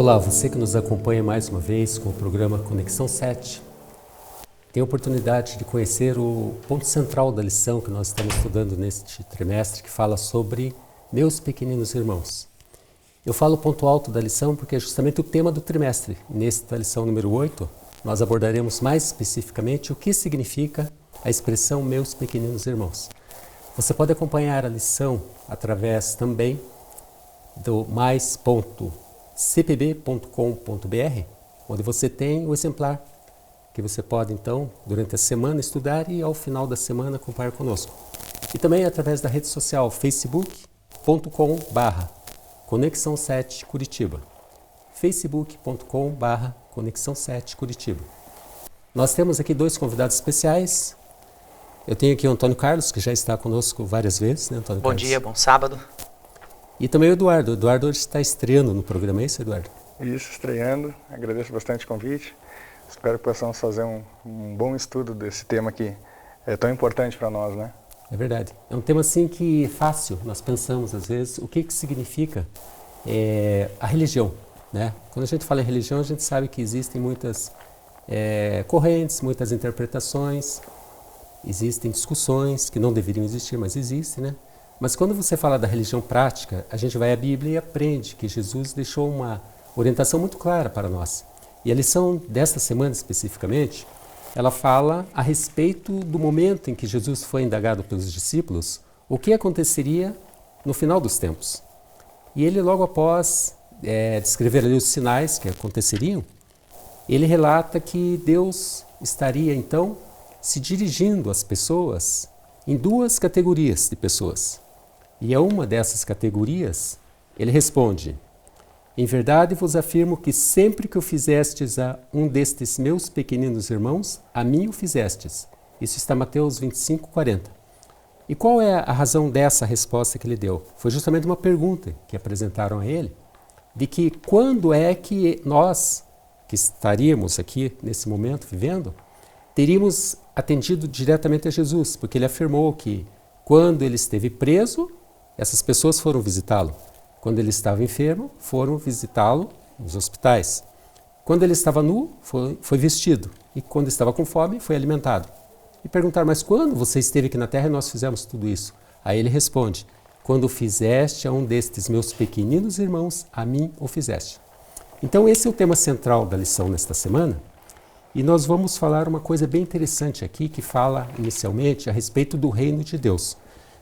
Olá, você que nos acompanha mais uma vez com o programa Conexão 7. Tem a oportunidade de conhecer o ponto central da lição que nós estamos estudando neste trimestre, que fala sobre meus pequeninos irmãos. Eu falo ponto alto da lição porque é justamente o tema do trimestre. Nesta lição número 8, nós abordaremos mais especificamente o que significa a expressão meus pequeninos irmãos. Você pode acompanhar a lição através também do mais.cpb.com.br, onde você tem o exemplar que você pode então durante a semana estudar e ao final da semana acompanhar conosco. E também através da rede social facebook.com/Conexão 7 Curitiba. facebook.com/Conexão 7 Curitiba. Nós temos aqui dois convidados especiais. Eu tenho aqui o Antônio Carlos, que já está conosco várias vezes, né, Antônio Carlos? Bom dia, bom sábado. E também o Eduardo. O Eduardo hoje está estreando no programa, é isso, Eduardo? Isso, estreando. Agradeço bastante o convite. Espero que possamos fazer um bom estudo desse tema que é tão importante para nós, né? É verdade. É um tema assim que é fácil. Nós pensamos às vezes o que significa a religião, né? Quando a gente fala em religião, a gente sabe que existem muitas correntes, muitas interpretações, existem discussões que não deveriam existir, mas existem, né? Mas quando você fala da religião prática, a gente vai à Bíblia e aprende que Jesus deixou uma orientação muito clara para nós. E a lição desta semana especificamente, ela fala a respeito do momento em que Jesus foi indagado pelos discípulos, o que aconteceria no final dos tempos. E ele logo após descrever ali os sinais que aconteceriam, ele relata que Deus estaria então se dirigindo às pessoas em duas categorias de pessoas. E a uma dessas categorias, ele responde: em verdade vos afirmo que sempre que o fizestes a um destes meus pequeninos irmãos, a mim o fizestes. Isso está em Mateus 25:40. E qual é a razão dessa resposta que ele deu? Foi justamente uma pergunta que apresentaram a ele, de que quando é que nós, que estaríamos aqui nesse momento vivendo, teríamos atendido diretamente a Jesus, porque ele afirmou que quando ele esteve preso, essas pessoas foram visitá-lo. Quando ele estava enfermo, foram visitá-lo nos hospitais. Quando ele estava nu, foi vestido. E quando estava com fome, foi alimentado. E perguntaram, mas quando você esteve aqui na terra e nós fizemos tudo isso? Aí ele responde, quando fizeste a um destes meus pequeninos irmãos, a mim o fizeste. Então esse é o tema central da lição nesta semana. E nós vamos falar uma coisa bem interessante aqui, que fala inicialmente a respeito do reino de Deus.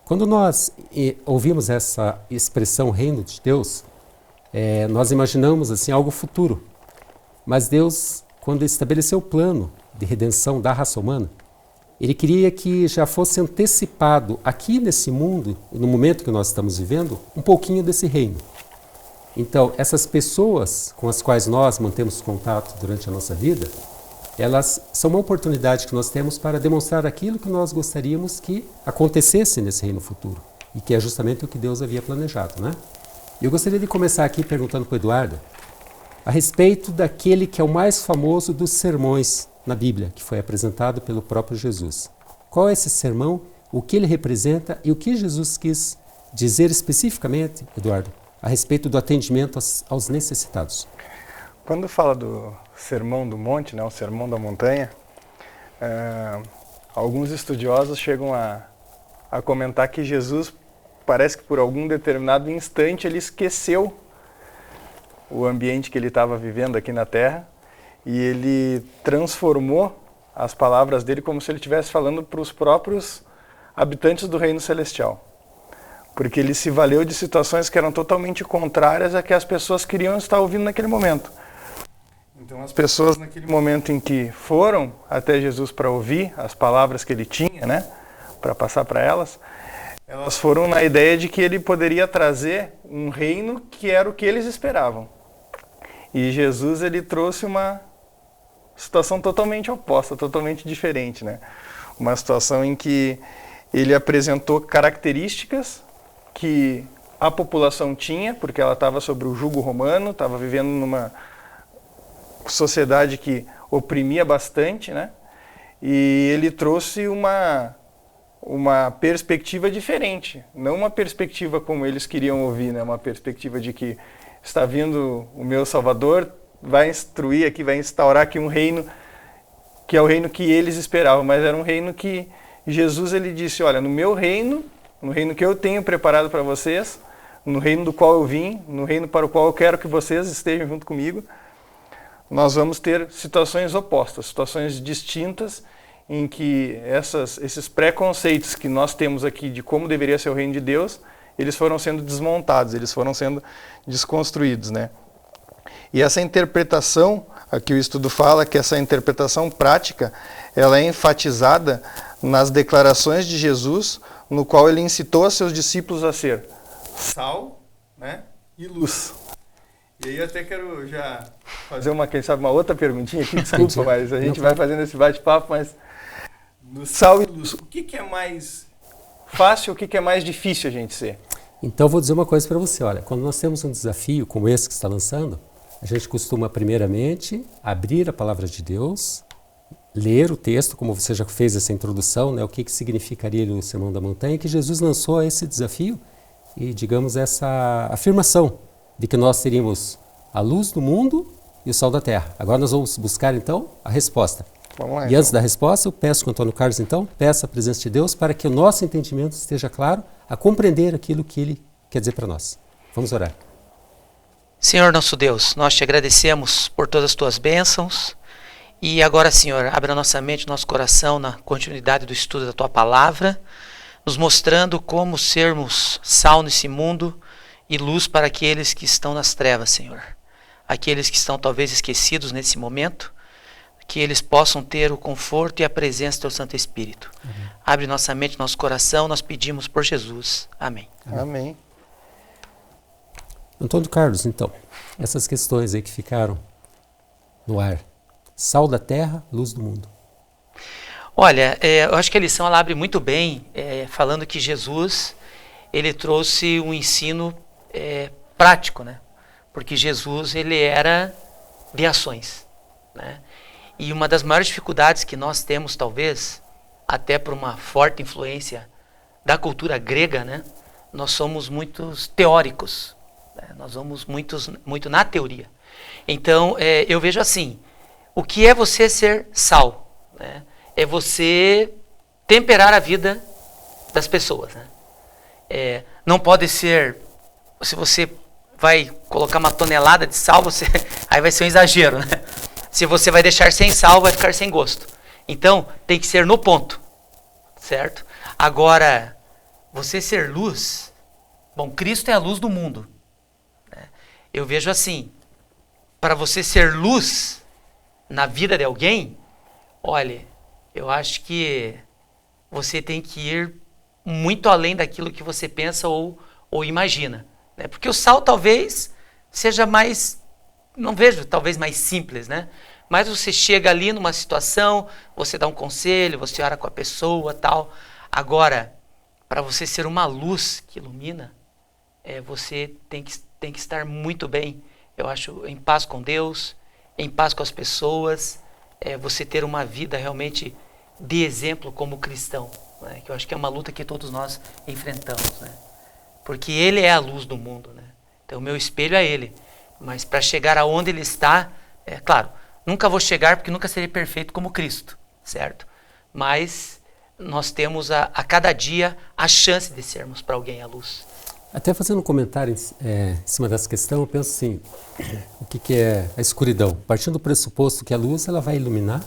Quando nós ouvimos essa expressão reino de Deus, nós imaginamos assim algo futuro. Mas Deus, quando estabeleceu o plano de redenção da raça humana, Ele queria que já fosse antecipado aqui nesse mundo, no momento que nós estamos vivendo, um pouquinho desse reino. Então, essas pessoas com as quais nós mantemos contato durante a nossa vida, elas são uma oportunidade que nós temos para demonstrar aquilo que nós gostaríamos que acontecesse nesse reino futuro. E que é justamente o que Deus havia planejado, né? Eu gostaria de começar aqui perguntando para o Eduardo a respeito daquele que é o mais famoso dos sermões na Bíblia, que foi apresentado pelo próprio Jesus. Qual é esse sermão, o que ele representa e o que Jesus quis dizer especificamente, Eduardo, a respeito do atendimento aos necessitados? Quando fala do Sermão do Monte, né, o Sermão da Montanha, alguns estudiosos chegam a comentar que Jesus parece que por algum determinado instante ele esqueceu o ambiente que ele estava vivendo aqui na Terra e ele transformou as palavras dele como se ele estivesse falando para os próprios habitantes do Reino Celestial. Porque ele se valeu de situações que eram totalmente contrárias a que as pessoas queriam estar ouvindo naquele momento. Então as pessoas naquele momento em que foram até Jesus para ouvir as palavras que ele tinha, né, para passar para elas foram na ideia de que ele poderia trazer um reino que era o que eles esperavam. E Jesus ele trouxe uma situação totalmente oposta, totalmente diferente, né? Uma situação em que ele apresentou características que a população tinha, porque ela estava sob o jugo romano, estava vivendo numa sociedade que oprimia bastante, né? E ele trouxe uma perspectiva diferente, não uma perspectiva como eles queriam ouvir, né? Uma perspectiva de que está vindo o meu Salvador, vai instruir aqui, vai instaurar aqui um reino que é o reino que eles esperavam, mas era um reino que Jesus ele disse, olha, no meu reino, no reino que eu tenho preparado para vocês, no reino do qual eu vim, no reino para o qual eu quero que vocês estejam junto comigo, nós vamos ter situações opostas, situações distintas, em que esses preconceitos que nós temos aqui de como deveria ser o reino de Deus, eles foram sendo desmontados, eles foram sendo desconstruídos, né? E essa interpretação, aqui o estudo fala que essa interpretação prática, ela é enfatizada nas declarações de Jesus, no qual ele incitou a seus discípulos a ser sal, né, e luz. E aí eu até quero já fazer quem sabe, uma outra perguntinha aqui, desculpa, mas a gente vai fazendo esse bate-papo, mas no sal e luz, o que é mais fácil, o que é mais difícil a gente ser? Então, vou dizer uma coisa para você, olha, quando nós temos um desafio como esse que você está lançando, a gente costuma, primeiramente, abrir a palavra de Deus, ler o texto, como você já fez essa introdução, né, o que significaria o Sermão da Montanha, que Jesus lançou esse desafio e, digamos, essa afirmação de que nós seríamos a luz do mundo e o sal da terra. Agora nós vamos buscar, então, a resposta. Vamos lá, e então. antes da resposta, eu peço que o Antônio Carlos, então, peça a presença de Deus para que o nosso entendimento esteja claro a compreender aquilo que Ele quer dizer para nós. Vamos orar. Senhor nosso Deus, nós te agradecemos por todas as tuas bênçãos e agora, Senhor, abre a nossa mente, nosso coração na continuidade do estudo da tua palavra, nos mostrando como sermos sal nesse mundo e luz para aqueles que estão nas trevas, Senhor. Aqueles que estão talvez esquecidos nesse momento, que eles possam ter o conforto e a presença do teu Santo Espírito. Abre nossa mente, nosso coração, nós pedimos por Jesus. Amém. Amém. Antônio Carlos, então, essas questões aí que ficaram no ar. Sal da terra, luz do mundo. Olha, eu acho que a lição ela abre muito bem, falando que Jesus, ele trouxe um ensino prático, né? Porque Jesus, ele era de ações, né? E uma das maiores dificuldades que nós temos, talvez, até por uma forte influência da cultura grega, né? Nós somos muitos teóricos, né? Nós vamos muito na teoria. Então, eu vejo assim, o que é você ser sal, né? É você temperar a vida das pessoas, né? Não pode ser, se você vai colocar uma tonelada de sal, aí vai ser um exagero, né? Se você vai deixar sem sal, vai ficar sem gosto. Então, tem que ser no ponto, certo? Agora, você ser luz, bom, Cristo é a luz do mundo, né? Eu vejo assim, para você ser luz na vida de alguém, olha, eu acho que você tem que ir muito além daquilo que você pensa ou imagina, né? Porque o sal talvez seja mais, não vejo, talvez mais simples, né? Mas você chega ali numa situação, você dá um conselho, você ora com a pessoa, tal. Agora, para você ser uma luz que ilumina, você tem que estar muito bem, eu acho, em paz com Deus, em paz com as pessoas, você ter uma vida realmente de exemplo como cristão, né? Que eu acho que é uma luta que todos nós enfrentamos, né? Porque Ele é a luz do mundo, né? Então o meu espelho é Ele, mas para chegar aonde Ele está, claro, nunca vou chegar porque nunca serei perfeito como Cristo, certo? Mas nós temos a cada dia a chance de sermos para alguém a luz. Até fazendo um comentário em cima dessa questão, eu penso assim, o que é a escuridão? Partindo do pressuposto que a luz ela vai iluminar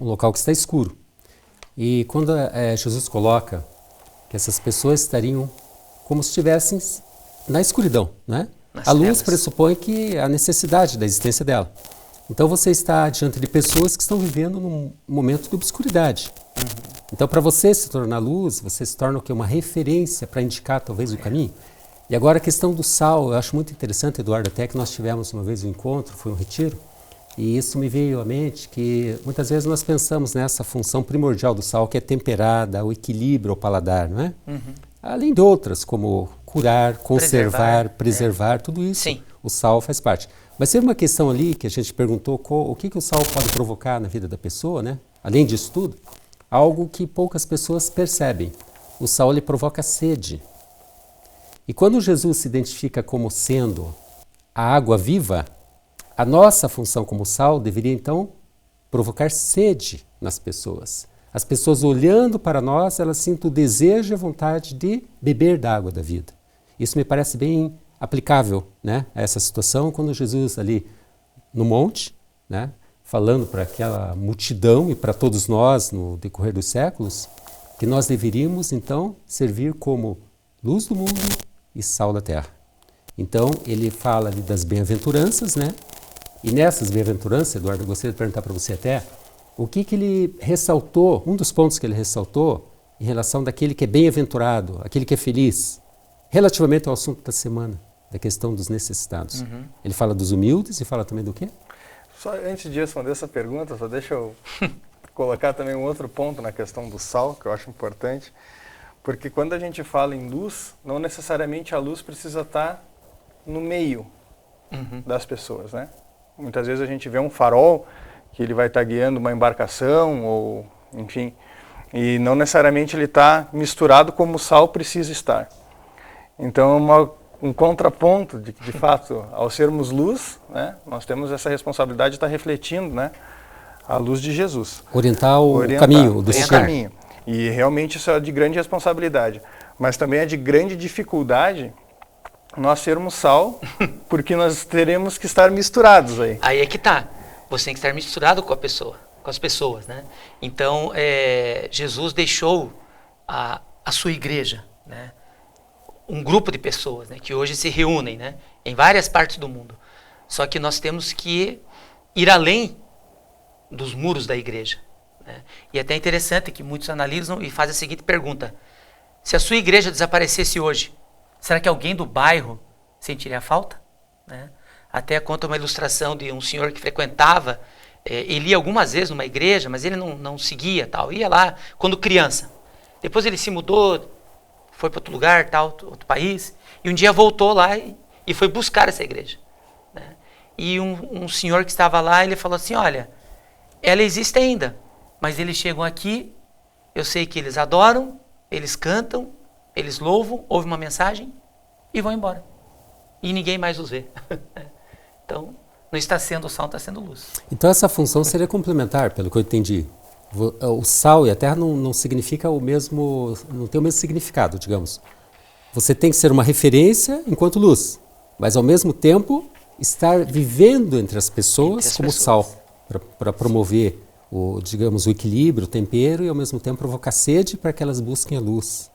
um local que está escuro. E quando Jesus coloca que essas pessoas estariam como se estivessem na escuridão, né? A luz pressupõe que a necessidade da existência dela. Então você está diante de pessoas que estão vivendo num momento de obscuridade. Então para você se tornar luz, você se torna o quê? Uma referência para indicar talvez o caminho. E agora a questão do sal, eu acho muito interessante, Eduardo, até que nós tivemos uma vez um encontro, foi um retiro, e isso me veio à mente que muitas vezes nós pensamos nessa função primordial do sal, que é temperada, o equilíbrio ao paladar, não é? Além de outras, como curar, conservar, preservar, tudo isso, sim, o sal faz parte. Mas teve uma questão ali que a gente perguntou o que o sal pode provocar na vida da pessoa, né? Além disso tudo, algo que poucas pessoas percebem. O sal ele provoca sede. E quando Jesus se identifica como sendo a água viva, a nossa função como sal deveria então provocar sede nas pessoas. As pessoas olhando para nós, elas sentem o desejo e a vontade de beber da água da vida. Isso me parece bem aplicável, né, a essa situação, quando Jesus ali no monte, né, falando para aquela multidão e para todos nós no decorrer dos séculos, que nós deveríamos então servir como luz do mundo e sal da terra. Então ele fala ali das bem-aventuranças, né? E nessas bem-aventuranças, Eduardo, eu gostaria de perguntar para você até, o que ele ressaltou, um dos pontos que ele ressaltou em relação daquele que é bem-aventurado, aquele que é feliz, relativamente ao assunto da semana, da questão dos necessitados. Ele fala dos humildes e fala também do quê? Só antes de responder essa pergunta, só deixa eu colocar também um outro ponto na questão do sal, que eu acho importante, porque quando a gente fala em luz, não necessariamente a luz precisa estar no meio das pessoas, né? Muitas vezes a gente vê um farol que ele vai estar guiando uma embarcação ou, enfim, e não necessariamente ele está misturado como o sal precisa estar. Então, um contraponto de fato, ao sermos luz, né, nós temos essa responsabilidade de estar refletindo, né, a luz de Jesus. Orientar o caminho do caminho. E realmente isso é de grande responsabilidade. Mas também é de grande dificuldade nós sermos sal, porque nós teremos que estar misturados aí. Aí é que tá. Você tem que estar misturado com a pessoa, com as pessoas, né? Então, Jesus deixou a sua igreja, né? Um grupo de pessoas, né, que hoje se reúnem, né, em várias partes do mundo. Só que nós temos que ir além dos muros da igreja, né? E é até interessante que muitos analisam e fazem a seguinte pergunta: se a sua igreja desaparecesse hoje, será que alguém do bairro sentiria falta? Né? Até conta uma ilustração de um senhor que frequentava, ele ia algumas vezes numa igreja, mas ele não seguia, tal, ia lá quando criança. Depois ele se mudou, foi para outro lugar, tal, outro país, e um dia voltou lá e foi buscar essa igreja, né? E um senhor que estava lá, ele falou assim: olha, ela existe ainda, mas eles chegam aqui, eu sei que eles adoram, eles cantam, eles louvam, ouvem uma mensagem e vão embora. E ninguém mais os vê. Então, não está sendo sal, está sendo luz. Então essa função seria complementar, pelo que eu entendi. O sal e a terra não significa o mesmo, não tem o mesmo significado, digamos. Você tem que ser uma referência enquanto luz, mas ao mesmo tempo estar vivendo entre as pessoas como sal, para promover digamos, o equilíbrio, o tempero e ao mesmo tempo provocar sede para que elas busquem a luz,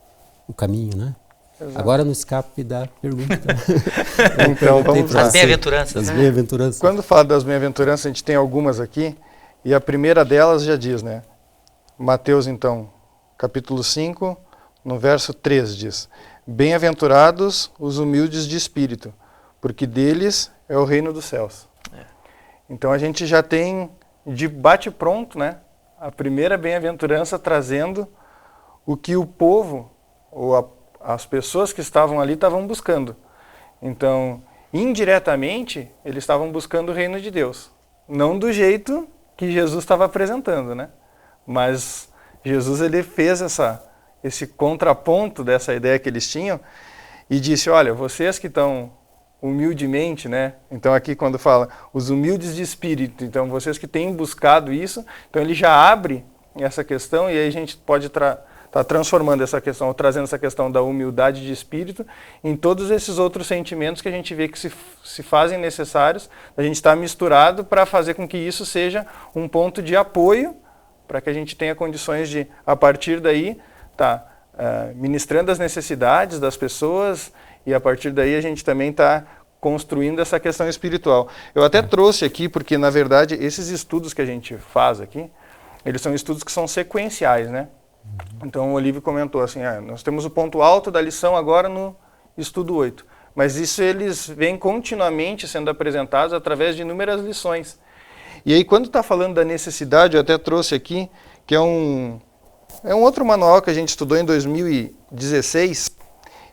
o caminho, né? Exato. Agora não escape da pergunta. Então, vamos lá. As bem-aventuranças. As bem-aventuranças. Quando fala das bem-aventuranças, a gente tem algumas aqui, e a primeira delas já diz, né? Mateus, então, capítulo 5, no verso 3 diz: bem-aventurados os humildes de espírito, porque deles é o reino dos céus. Então a gente já tem de bate-pronto, né, a primeira bem-aventurança trazendo o que o povo, ou as pessoas que estavam ali estavam buscando. Então, indiretamente, eles estavam buscando o reino de Deus. Não do jeito que Jesus estava apresentando, né? Mas Jesus, ele fez esse contraponto dessa ideia que eles tinham e disse: olha, vocês que estão humildemente, né? Então aqui quando fala os humildes de espírito, então vocês que têm buscado isso, então ele já abre essa questão, e aí a gente pode estar transformando essa questão, ou trazendo essa questão da humildade de espírito em todos esses outros sentimentos que a gente vê que se fazem necessários, a gente está misturado para fazer com que isso seja um ponto de apoio, para que a gente tenha condições de, a partir daí, ministrando as necessidades das pessoas, e a partir daí a gente também está construindo essa questão espiritual. Eu até trouxe aqui, porque na verdade esses estudos que a gente faz aqui, eles são estudos que são sequenciais, né? Então o Olívio comentou assim, nós temos o ponto alto da lição agora no estudo 8, mas isso eles vêm continuamente sendo apresentados através de inúmeras lições. E aí quando está falando da necessidade, eu até trouxe aqui, que é um outro manual que a gente estudou em 2016,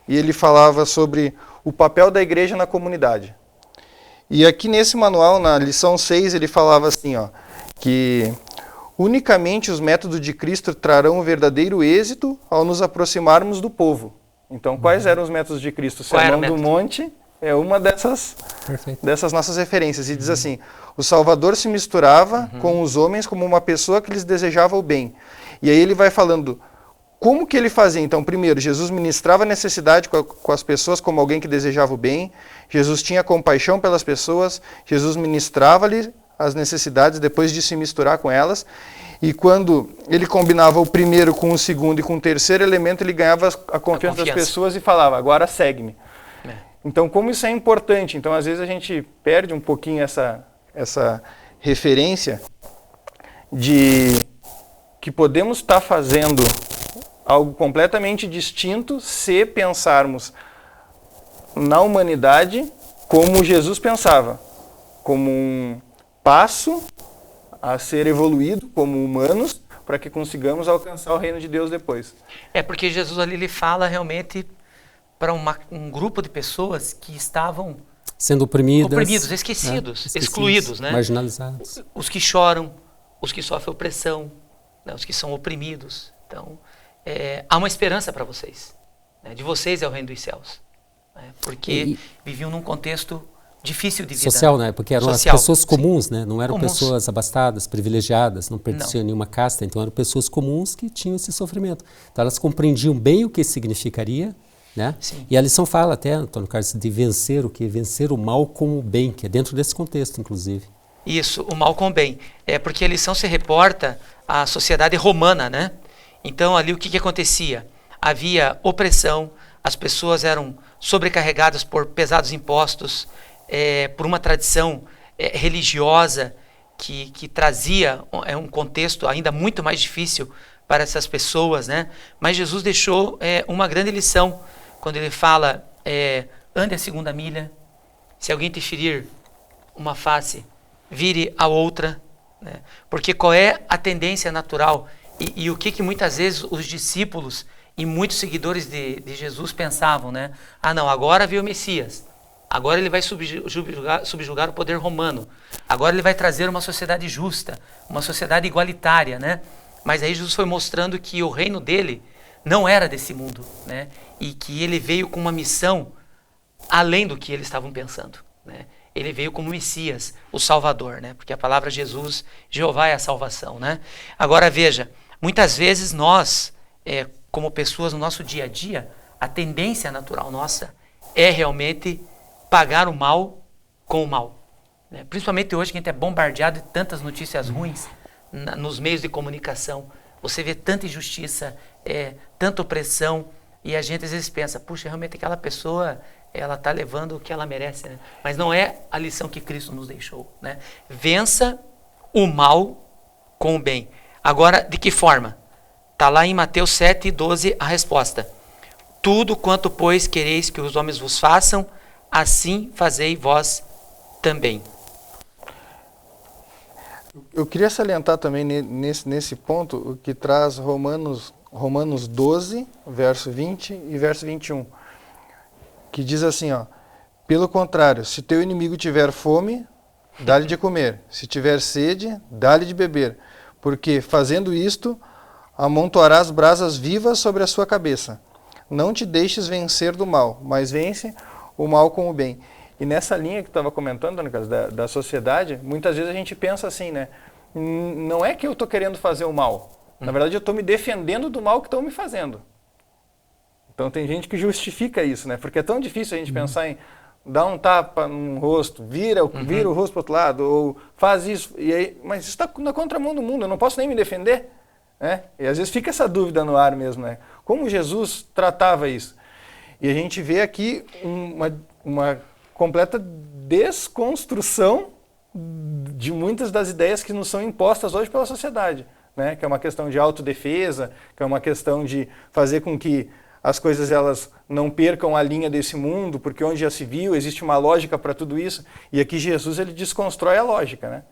e ele falava sobre o papel da igreja na comunidade. E aqui nesse manual, na lição 6, ele falava assim, que unicamente os métodos de Cristo trarão o verdadeiro êxito ao nos aproximarmos do povo. Então, quais eram os métodos de Cristo? O Sermão do Monte é uma dessas Perfeito. nossas referências. E diz assim, o Salvador se misturava com os homens como uma pessoa que lhes desejava o bem. E aí ele vai falando como que ele fazia. Então, primeiro, Jesus ministrava a necessidade com as pessoas como alguém que desejava o bem. Jesus tinha compaixão pelas pessoas. Jesus ministrava-lhe as necessidades depois de se misturar com elas. E quando ele combinava o primeiro com o segundo e com o terceiro elemento, ele ganhava a confiança das pessoas e falava, agora segue-me. Então, como isso é importante? Então, às vezes a gente perde um pouquinho essa referência de que podemos estar fazendo algo completamente distinto se pensarmos na humanidade como Jesus pensava, como um passo a ser evoluído como humanos para que consigamos alcançar o reino de Deus depois. É porque Jesus ali ele fala realmente para um grupo de pessoas que estavam sendo oprimidos, esquecidos, excluídos, né? Marginalizados. Os que choram, os que sofrem opressão, né? Os que são oprimidos. Então, há uma esperança para vocês. Né? De vocês é o reino dos céus. Né? Porque viviam num contexto difícil de vida. Social, né? Porque eram social, as pessoas comuns, né? Não eram comuns. Pessoas abastadas, privilegiadas, não pertenciam a nenhuma casta, então eram pessoas comuns que tinham esse sofrimento. Então elas compreendiam bem o que significaria, né? Sim. E a lição fala até, Antônio Carlos, de vencer o que? Vencer o mal com o bem, que é dentro desse contexto, inclusive. Isso, o mal com o bem. É porque a lição se reporta à sociedade romana, né? Então ali o que acontecia? Havia opressão, as pessoas eram sobrecarregadas por pesados impostos, por uma tradição religiosa que trazia um contexto ainda muito mais difícil para essas pessoas, né? Mas Jesus deixou uma grande lição quando ele fala, ande a segunda milha, se alguém te ferir uma face, vire a outra, né? Porque qual é a tendência natural e o que muitas vezes os discípulos e muitos seguidores de Jesus pensavam, né? Ah não, agora veio o Messias, agora ele vai subjugar o poder romano, agora ele vai trazer uma sociedade justa, uma sociedade igualitária, né? Mas aí Jesus foi mostrando que o reino dele não era desse mundo, né? E que ele veio com uma missão além do que eles estavam pensando, né? Ele veio como Messias, o Salvador, né? Porque a palavra Jesus, Jeová é a salvação, né? Agora veja, muitas vezes nós, como pessoas no nosso dia a dia, a tendência natural nossa é realmente pagar o mal com o mal, né? Principalmente hoje que a gente é bombardeado de tantas notícias ruins nos meios de comunicação. Você vê tanta injustiça, tanta opressão, e a gente às vezes pensa, puxa, realmente aquela pessoa, ela está levando o que ela merece, né? Mas não é a lição que Cristo nos deixou, né? Vença o mal com o bem. Agora, de que forma? Está lá em Mateus 7:12 a resposta. Tudo quanto, pois, quereis que os homens vos façam, assim fazei vós também. Eu queria salientar também nesse ponto o que traz Romanos 12, verso 20 e verso 21, que diz assim, ó, pelo contrário, se teu inimigo tiver fome, dá-lhe de comer, se tiver sede, dá-lhe de beber, porque fazendo isto, amontoarás brasas vivas sobre a sua cabeça. Não te deixes vencer do mal, mas vence o mal com o bem. E nessa linha que tu estava comentando, no caso da sociedade, muitas vezes a gente pensa assim, né? Não é que eu estou querendo fazer o mal. Na verdade, eu estou me defendendo do mal que estão me fazendo. Então tem gente que justifica isso, né? Porque é tão difícil a gente pensar em dar um tapa no rosto, vira o rosto para o outro lado, ou faz isso. E aí, mas isso está na contramão do mundo, eu não posso nem me defender. Né? E às vezes fica essa dúvida no ar mesmo, né? Como Jesus tratava isso? E a gente vê aqui uma completa desconstrução de muitas das ideias que nos são impostas hoje pela sociedade, né? Que é uma questão de autodefesa, que é uma questão de fazer com que as coisas elas não percam a linha desse mundo, porque onde já se viu, existe uma lógica para tudo isso, e aqui Jesus ele desconstrói a lógica, né?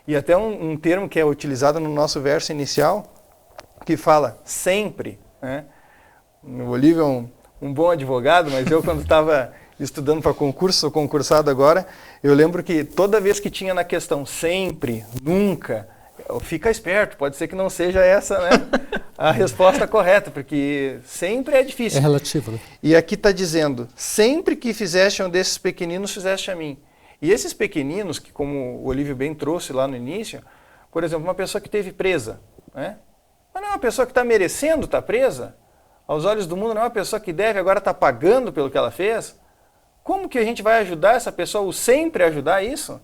E até um termo que é utilizado no nosso verso inicial, que fala sempre, né? O Olívio é um bom advogado, mas eu quando estava estudando para concurso, sou concursado agora, eu lembro que toda vez que tinha na questão sempre, nunca, fica esperto, pode ser que não seja essa, né, a resposta correta, porque sempre é difícil. É relativo, né? E aqui está dizendo, sempre que fizeste um desses pequeninos, fizeste a mim. E esses pequeninos, que como o Olívio bem trouxe lá no início, por exemplo, uma pessoa que esteve presa, né? Mas não é uma pessoa que está merecendo estar presa? Aos olhos do mundo não é uma pessoa que deve, agora está pagando pelo que ela fez? Como que a gente vai ajudar essa pessoa, ou sempre ajudar isso?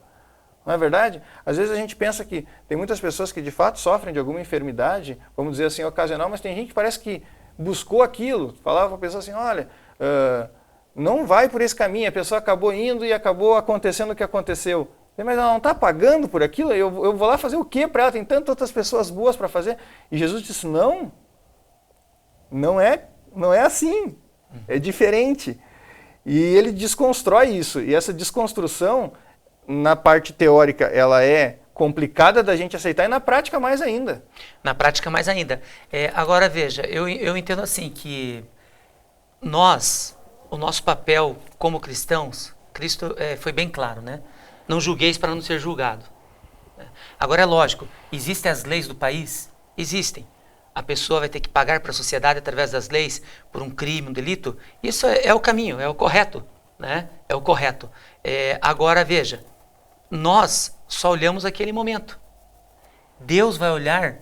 Não é verdade? Às vezes a gente pensa que tem muitas pessoas que de fato sofrem de alguma enfermidade, vamos dizer assim, ocasional, mas tem gente que parece que buscou aquilo, falava para a pessoa assim, olha, não vai por esse caminho, a pessoa acabou indo e acabou acontecendo o que aconteceu. Mas ela não está pagando por aquilo, eu vou lá fazer o quê para ela? Tem tantas outras pessoas boas para fazer. E Jesus disse, não é assim, é diferente. E ele desconstrói isso, e essa desconstrução, na parte teórica, ela é complicada da gente aceitar, e na prática mais ainda. Na prática mais ainda. Agora veja, eu entendo assim que o nosso papel como cristãos, Cristo foi bem claro, né? Não julgueis para não ser julgado. Agora é lógico, existem as leis do país? Existem. A pessoa vai ter que pagar para a sociedade através das leis por um crime, um delito? Isso é o caminho, é o correto, né? É o correto. Agora veja, nós só olhamos aquele momento. Deus vai olhar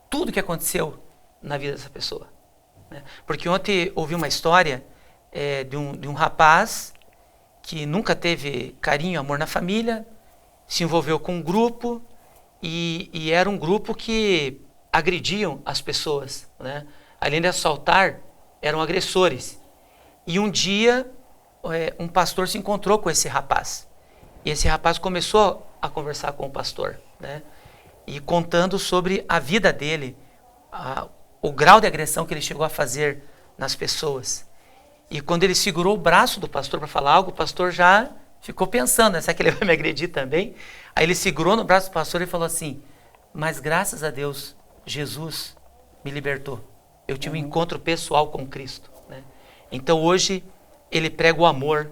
tudo que aconteceu na vida dessa pessoa, né? Porque ontem ouvi uma história de um rapaz que nunca teve carinho, amor na família, se envolveu com um grupo e era um grupo que agrediam as pessoas, né? Além de assaltar, eram agressores. E um dia um pastor se encontrou com esse rapaz. E esse rapaz começou a conversar com o pastor, né? E contando sobre a vida dele, o grau de agressão que ele chegou a fazer nas pessoas. E quando ele segurou o braço do pastor para falar algo, o pastor já ficou pensando, né? Será que ele vai me agredir também? Aí ele segurou no braço do pastor e falou assim, mas graças a Deus, Jesus me libertou. Eu tive um encontro pessoal com Cristo, né? Então hoje ele prega o amor.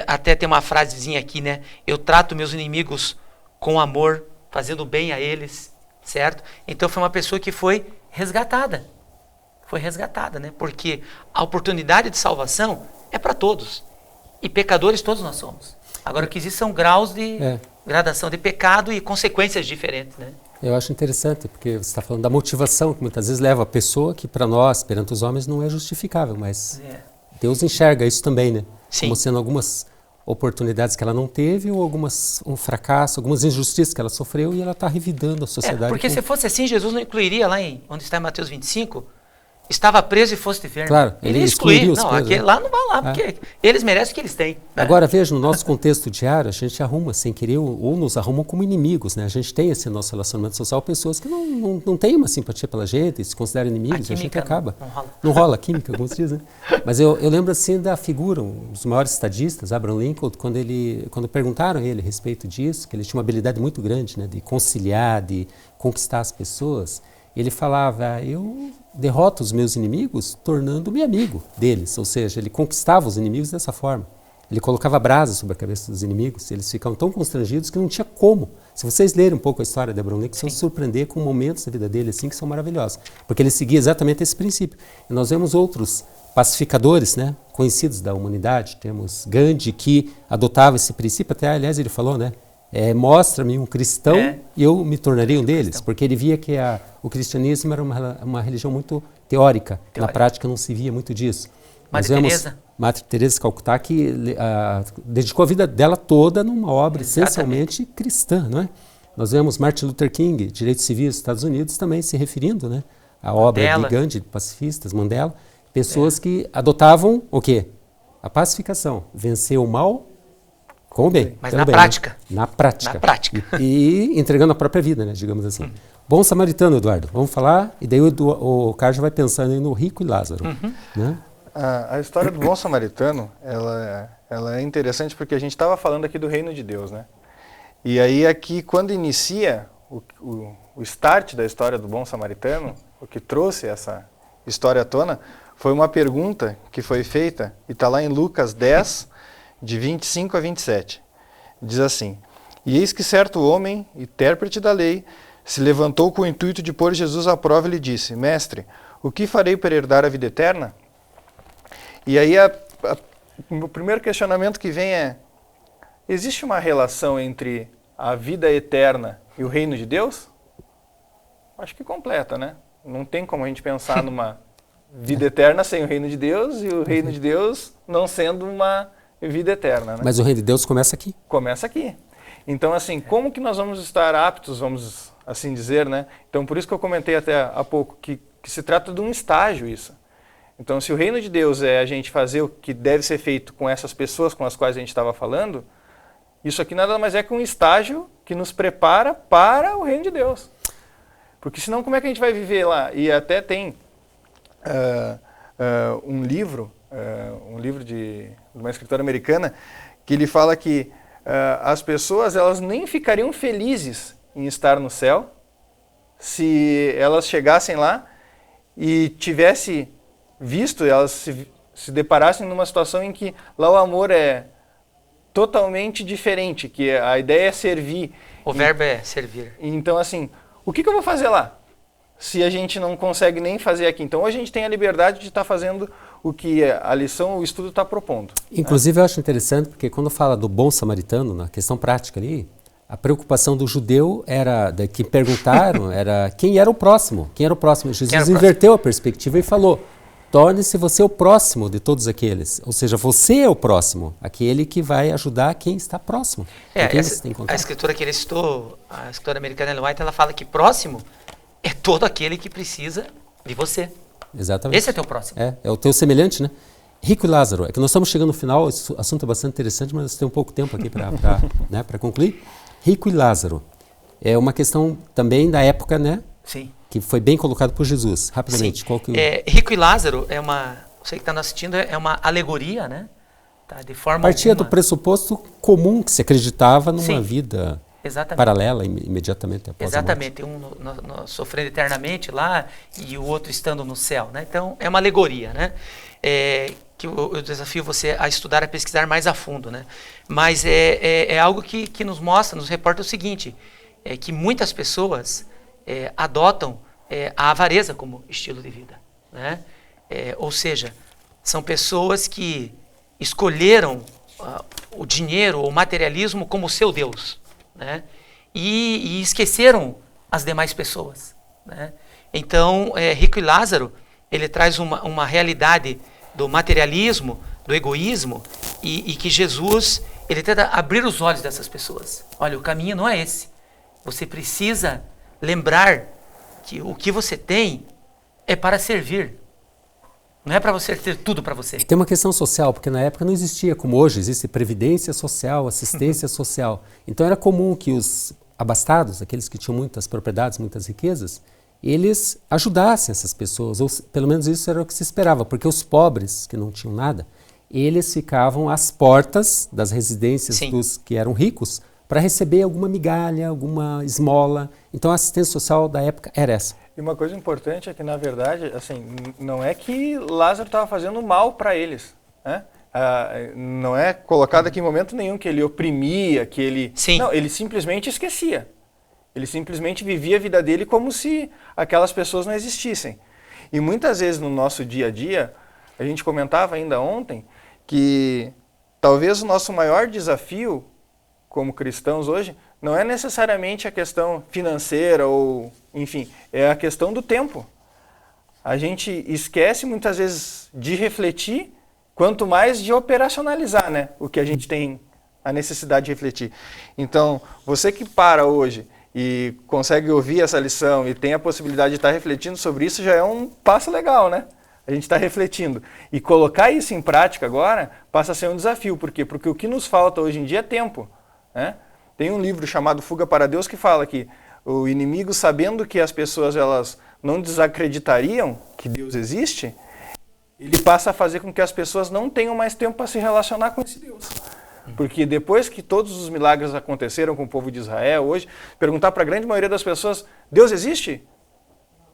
Até tem uma frasezinha aqui, né? Eu trato meus inimigos com amor, fazendo bem a eles, certo? Então foi uma pessoa que foi resgatada. Foi resgatada, né? Porque a oportunidade de salvação é para todos. E pecadores todos nós somos. Agora o que existe são graus de gradação de pecado e consequências diferentes, né? Eu acho interessante, porque você está falando da motivação que muitas vezes leva a pessoa que para nós, perante os homens, não é justificável, mas Deus enxerga isso também, né? Sim. Como sendo algumas oportunidades que ela não teve ou um fracasso, algumas injustiças que ela sofreu e ela está revidando a sociedade. Porque se fosse assim, Jesus não incluiria lá onde está em Mateus 25, estava preso e fosse inferno. Claro, ele excluiria os não, presos, aquele lá não vai lá, porque eles merecem o que eles têm. Né? Agora, veja, no nosso contexto diário, a gente arruma sem querer ou nos arrumam como inimigos, né? A gente tem esse nosso relacionamento social, pessoas que não têm uma simpatia pela gente, se consideram inimigos, a gente acaba. Não rola a química, como se diz, né? Mas eu lembro assim da figura, um dos maiores estadistas, Abraham Lincoln, quando perguntaram a ele a respeito disso, que ele tinha uma habilidade muito grande, né? De conciliar, de conquistar as pessoas, ele falava, eu derroto os meus inimigos tornando-me amigo deles. Ou seja, ele conquistava os inimigos dessa forma. Ele colocava brasas sobre a cabeça dos inimigos, eles ficavam tão constrangidos que não tinha como. Se vocês lerem um pouco a história de Abraham Lincoln, vocês vão se surpreender com momentos da vida dele assim, que são maravilhosos. Porque ele seguia exatamente esse princípio. E nós vemos outros pacificadores, né, conhecidos da humanidade. Temos Gandhi, que adotava esse princípio, até aliás ele falou, né? Mostra-me um cristão e eu me tornarei um deles, porque ele via que o cristianismo era uma religião muito teórica. Na prática não se via muito disso. Madre Teresa de Calcutá, que dedicou a vida dela toda numa obra essencialmente cristã, não é? Nós vemos Martin Luther King, direitos civis dos Estados Unidos, também se referindo, né, à obra de Gandhi, de pacifistas, Mandela, pessoas que adotavam o quê? A pacificação, vencer o mal com o bem. Mas na prática. Né? Na prática. Na prática. E entregando a própria vida, né, digamos assim. Bom samaritano, Eduardo, vamos falar, e daí o Carlos já vai pensando aí no rico e Lázaro. Né? A história do bom samaritano, ela é interessante porque a gente estava falando aqui do reino de Deus, né? E aí aqui, quando inicia o start da história do bom samaritano, o que trouxe essa história à tona, foi uma pergunta que foi feita, e está lá em Lucas 10, de 25 a 27. Diz assim, e eis que certo homem, intérprete da lei, se levantou com o intuito de pôr Jesus à prova e lhe disse: Mestre, o que farei para herdar a vida eterna? E aí o primeiro questionamento que vem é: existe uma relação entre a vida eterna e o reino de Deus? Acho que completa, né? Não tem como a gente pensar numa vida eterna sem o reino de Deus e o reino de Deus não sendo uma vida eterna, né? Mas o reino de Deus começa aqui. Começa aqui. Então, assim, como que nós vamos estar aptos, vamos assim dizer, né? Então, por isso que eu comentei até há pouco que se trata de um estágio isso. Então, se o reino de Deus é a gente fazer o que deve ser feito com essas pessoas com as quais a gente estava falando, isso aqui nada mais é que um estágio que nos prepara para o reino de Deus. Porque senão como é que a gente vai viver lá? E até tem um livro de uma escritora americana que ele fala que as pessoas elas nem ficariam felizes em estar no céu se elas chegassem lá e tivesse visto, elas se deparassem numa situação em que lá o amor é totalmente diferente, que a ideia é servir. O verbo é servir. Então, assim, o que eu vou fazer lá? Se a gente não consegue nem fazer aqui. Então, hoje a gente tem a liberdade de estar fazendo o que a lição, o estudo está propondo. Inclusive, eu acho interessante, porque quando fala do bom samaritano, na questão prática ali, a preocupação do judeu era, que perguntaram, era quem era o próximo. Quem era o próximo? Jesus inverteu a perspectiva e falou: torne-se você o próximo de todos aqueles. Ou seja, você é o próximo, aquele que vai ajudar quem está próximo. A escritora que ele citou, a escritora americana Ellen White, ela fala que próximo é todo aquele que precisa de você. Exatamente. Esse é teu próximo. É o teu semelhante, né? Rico e Lázaro. É que nós estamos chegando no final, esse assunto é bastante interessante, mas tem um pouco tempo aqui para concluir. Rico e Lázaro. É uma questão também da época, né? Sim. Que foi bem colocado por Jesus. Rapidamente. Qual que... Rico e Lázaro é uma... Você que está nos assistindo, é uma alegoria, né? Tá, de forma Partia alguma... do pressuposto comum que se acreditava numa vida paralela imediatamente após a morte. Exatamente. Um sofrendo eternamente lá e o outro estando no céu, né? Então, é uma alegoria, né? Que eu desafio você a estudar, a pesquisar mais a fundo, né? Mas é algo que nos mostra, nos reporta o seguinte, que muitas pessoas adotam a avareza como estilo de vida, né? Ou seja, são pessoas que escolheram o dinheiro ou o materialismo como seu Deus, né? E esqueceram as demais pessoas, né? Então, Rico e Lázaro, ele traz uma realidade do materialismo, do egoísmo, e que Jesus, ele tenta abrir os olhos dessas pessoas. Olha, o caminho não é esse. Você precisa lembrar que o que você tem é para servir. Não é para você ter tudo para você. Tem uma questão social, porque na época não existia, como hoje, existe previdência social, assistência social. Então era comum que os abastados, aqueles que tinham muitas propriedades, muitas riquezas, eles ajudassem essas pessoas, ou pelo menos isso era o que se esperava, porque os pobres, que não tinham nada, eles ficavam às portas das residências dos que eram ricos para receber alguma migalha, alguma esmola. Então a assistência social da época era essa. E uma coisa importante é que, na verdade, assim, não é que Lázaro estava fazendo mal para eles, né? Não é colocado aqui em momento nenhum que ele oprimia, que ele... Sim. Não, ele simplesmente esquecia. Ele simplesmente vivia a vida dele como se aquelas pessoas não existissem. E muitas vezes no nosso dia a dia, a gente comentava ainda ontem, que talvez o nosso maior desafio como cristãos hoje não é necessariamente a questão financeira ou, enfim, é a questão do tempo. A gente esquece muitas vezes de refletir, quanto mais de operacionalizar, né, o que a gente tem a necessidade de refletir. Então, você que para hoje e consegue ouvir essa lição e tem a possibilidade de estar refletindo sobre isso, já é um passo legal, né? A gente está refletindo. E colocar isso em prática agora passa a ser um desafio. Por quê? Porque o que nos falta hoje em dia é tempo, né? Tem um livro chamado Fuga para Deus que fala que o inimigo, sabendo que as pessoas elas não desacreditariam que Deus existe, ele passa a fazer com que as pessoas não tenham mais tempo para se relacionar com esse Deus. Porque depois que todos os milagres aconteceram com o povo de Israel, hoje, perguntar para a grande maioria das pessoas, Deus existe?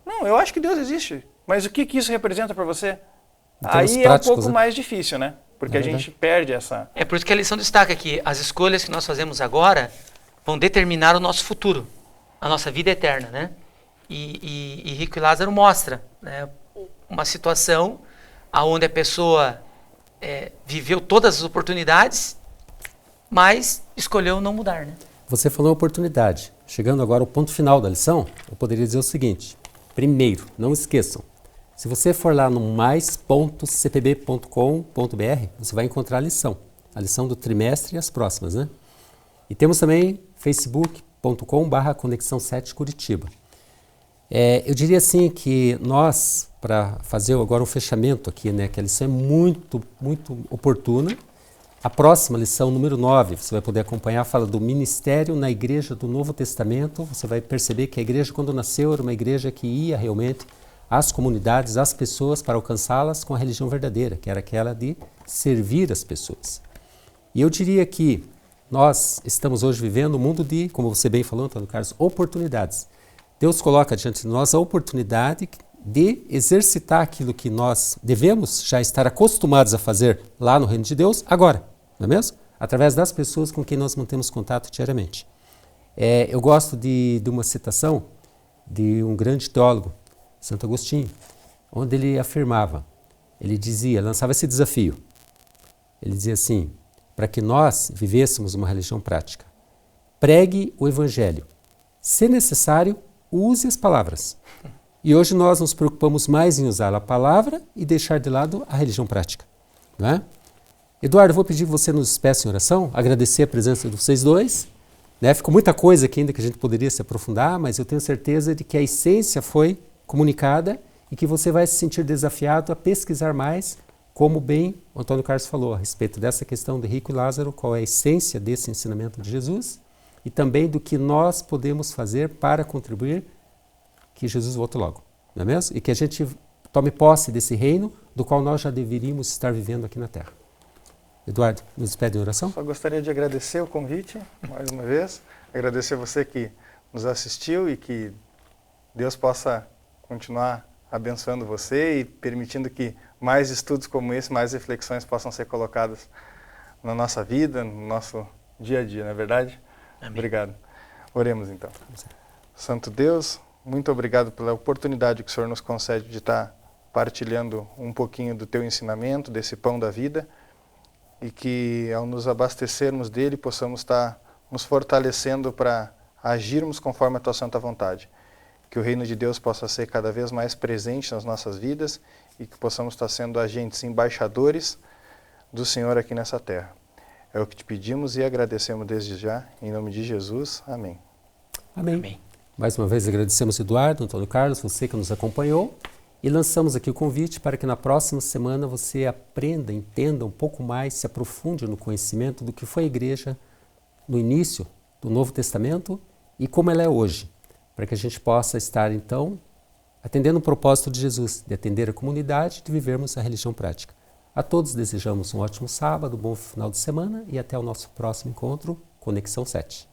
Não, eu acho que Deus existe. Mas o que isso representa para você? Aí é um pouco mais difícil, né? Porque a gente perde essa... É por isso que a lição destaca que as escolhas que nós fazemos agora vão determinar o nosso futuro. a nossa vida eterna, né? E Rico e Lázaro mostra, né, uma situação onde a pessoa viveu todas as oportunidades, mas escolheu não mudar, né? Você falou oportunidade. Chegando agora ao ponto final da lição, eu poderia dizer o seguinte. Primeiro, não esqueçam, se você for lá no mais.cpb.com.br, você vai encontrar a lição do trimestre e as próximas, né? E temos também facebook.com/Conexão 7 Curitiba. Eu diria assim que nós, para fazer agora um fechamento aqui, né, que a lição é muito, muito oportuna. A próxima lição, número 9, você vai poder acompanhar, fala do ministério na igreja do Novo Testamento. Você vai perceber que a igreja, quando nasceu, era uma igreja que ia realmente às comunidades, às pessoas, para alcançá-las com a religião verdadeira, que era aquela de servir as pessoas. E eu diria que nós estamos hoje vivendo um mundo de, como você bem falou, Antônio Carlos, oportunidades. Deus coloca diante de nós a oportunidade de exercitar aquilo que nós devemos já estar acostumados a fazer lá no Reino de Deus, agora, não é mesmo? Através das pessoas com quem nós mantemos contato diariamente. Eu gosto de uma citação de um grande teólogo, Santo Agostinho, onde ele afirmava, ele dizia, lançava esse desafio, ele dizia assim, para que nós vivêssemos uma religião prática, pregue o Evangelho, se necessário, use as palavras. E hoje nós nos preocupamos mais em usar a palavra e deixar de lado a religião prática, não é? Eduardo, eu vou pedir que você nos despeça em oração, agradecer a presença de vocês dois, né? Ficou muita coisa aqui ainda que a gente poderia se aprofundar, mas eu tenho certeza de que a essência foi comunicada e que você vai se sentir desafiado a pesquisar mais, como bem o Antônio Carlos falou, a respeito dessa questão de Rico e Lázaro, qual é a essência desse ensinamento de Jesus e também do que nós podemos fazer para contribuir que Jesus volte logo, não é mesmo? E que a gente tome posse desse reino do qual nós já deveríamos estar vivendo aqui na Terra. Eduardo, nos despede em oração? Só gostaria de agradecer o convite, mais uma vez. Agradecer você que nos assistiu e que Deus possa continuar abençoando você e permitindo que mais estudos como esse, mais reflexões possam ser colocadas na nossa vida, no nosso dia a dia, não é verdade? Amém. Obrigado. Oremos então. Santo Deus, muito obrigado pela oportunidade que o Senhor nos concede de estar partilhando um pouquinho do teu ensinamento, desse pão da vida, e que ao nos abastecermos dele possamos estar nos fortalecendo para agirmos conforme a tua santa vontade. Que o reino de Deus possa ser cada vez mais presente nas nossas vidas e que possamos estar sendo agentes, embaixadores do Senhor aqui nessa terra. É o que te pedimos e agradecemos desde já, em nome de Jesus. Amém. Amém. Amém. Mais uma vez agradecemos Eduardo, Antônio Carlos, você que nos acompanhou e lançamos aqui o convite para que na próxima semana você aprenda, entenda um pouco mais, se aprofunde no conhecimento do que foi a igreja no início do Novo Testamento e como ela é hoje, para que a gente possa estar então atendendo o propósito de Jesus, de atender a comunidade, de vivermos a religião prática. A todos desejamos um ótimo sábado, um bom final de semana e até o nosso próximo encontro, Conexão 7.